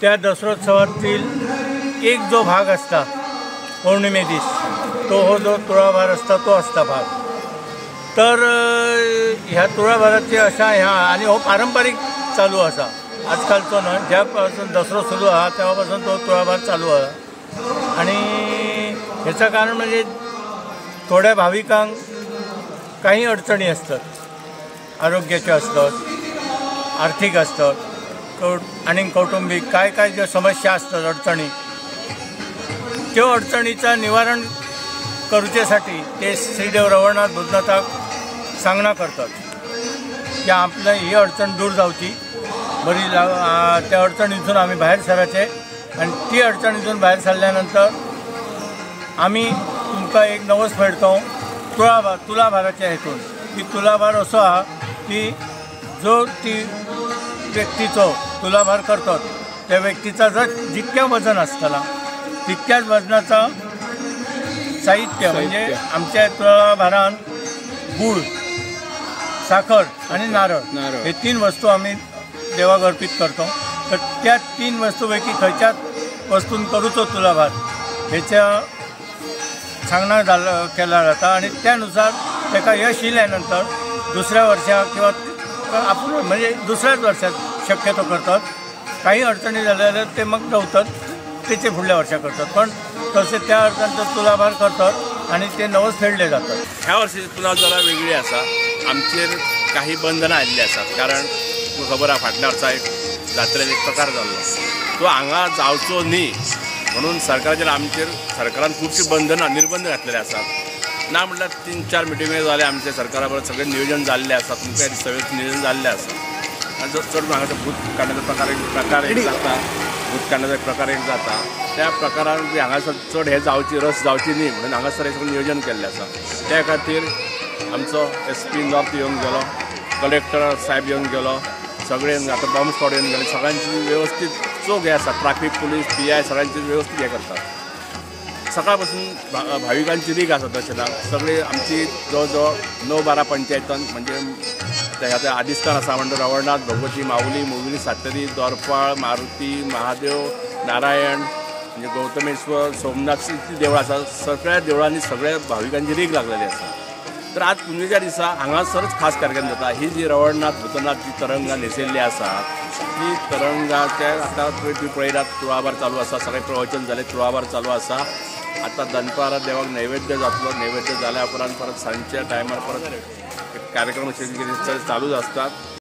त्या दसरोत्सवातील एक जो भाग असता पौर्णिमे दीस तो हो जो तुळाभार असता तो असता भाग. तर ह्या तुळाभाराची अशा ह्या आणि हो पारंपरिक चालू असा आजकालचो न्हय, ज्यापासून दसरो सुरू आहा तेव्हापासून तो तुळाभार चालू आहा. आणि ह्याचं कारण म्हणजे थोड्या भाविकांक काही अडचणी असतात, आरोग्याच्या असतात, आर्थिक असतात आणि कौटुंबिक काय काय ज्या समस्या असतात अडचणी, त्यो अडचणीचं निवारण करूच्यासाठी ते श्रीदेव रवळनाथ भूतनाथाक सांगणा करतात की आपल्या ही अडचण दूर जावची, बरी त्या अडचणीतून आम्ही बाहेर सराचे. आणि ती अडचणीतून बाहेर सरल्यानंतर आम्ही तुमकां एक नवस फेडतो तुलाभाराच्या हेतून. की तुलाभार असो हा की जो ती व्यक्तीचो तुलाभार करतात त्या व्यक्तीचा जर जितक्या वजन असताना तितक्याच वजनाचा साहित्य म्हणजे आमच्या तुलाभारान गूळ, साखर आणि नारळ हे 3 वस्तू आम्ही देवाक अर्पीत करतो. तर त्या 3 वस्तूपैकी खंयच्याच वस्तून करूचो तुलाभार हेच्या सांगणा केला जाता. आणि त्यानुसार त्याका यश येयल्यानंतर दुसऱ्या वर्षाक किंवा आपण म्हणजे दुसऱ्याच वर्षात शक्यतो करतात. काही अडचणी झाल्या जाल्यार ते मग गवतात त्याचे फुडल्या वर्षा करतात, पण तसे त्या अडचणींचा तुलाभार करतात आणि ते नवस फेडले जातात. ह्या वर्षीची तुला जरा वेगळी आसा. आमचेर काही बंधनां आयिल्ली आसात. कारण तुका खबर आहा फाटल्या वर्सा एक जात्रेत एक प्रकार जाल्लो, तो हांगा जावचो न्ही म्हणून सरकारान खुबशीं बंधनां निर्बंध घातलेले आसात. ना म्हटल्यार 3-4 मिटिंगे जाले आमचे सरकारा बरोबर, सगळे नियोजन जाल्ले आसा, तुमकां सगळें नियोजन जाल्लें आसा. आनी चड हांगा भूत काडण्याचो प्रकार एक जाता, भूत काडण्याचो एक प्रकार एक जाता. त्या प्रकारान बी हांगासर चड हे रस जावची न्ही म्हणून हांगासर हे सगळें नियोजन केल्लें आसा. त्या खातीर आमचो SP नॉर्थ येवन गेलो, कलेक्टर साहेब येवन गेलो, सगळे आतां बॉम्ब स्क्वॉड येवन गेले, सगळ्यांची व्यवस्थीत चोख हे आसा. ट्रॅफिक पुलीस PI सगळ्यांची व्यवस्थीत हे करतात. सकाळ पासून भाविकांची रीग आसा तशें ना. सगळी आमची जवळ जवळ 9-12 पंचायतान म्हणजे ह्या आदिस्थान आसा म्हणजे रवळनाथ, भगवती, माऊली, मोगली, सातेरी, दोरपाळ, मारुती, महादेव, नारायण म्हणजे गौतमेश्वर, सोमनाथ इतली देवळां आसा. सगळ्या देवळांनी सगळ्या भाविकांची रीग लागलेली आसा. तर आज पुंजेच्या दिसा हांगासरच खास कार्यक्रम जाता. ही जी रवळनाथ भूतनाथ जी तरंगा न्हेसयल्ली आसा ती तरंगाचे आतां तुवें पळयल्यात तुळाभार चालू आसा. सगळें प्रवचन जालें, तुळाभार चालू आसा. आतां दनपारां देवाक नैवेद्य जातलो. नैवेद्य जाल्या उपरांत परत सांजच्या टायमार परत कार्यक्रम चालूच असतात.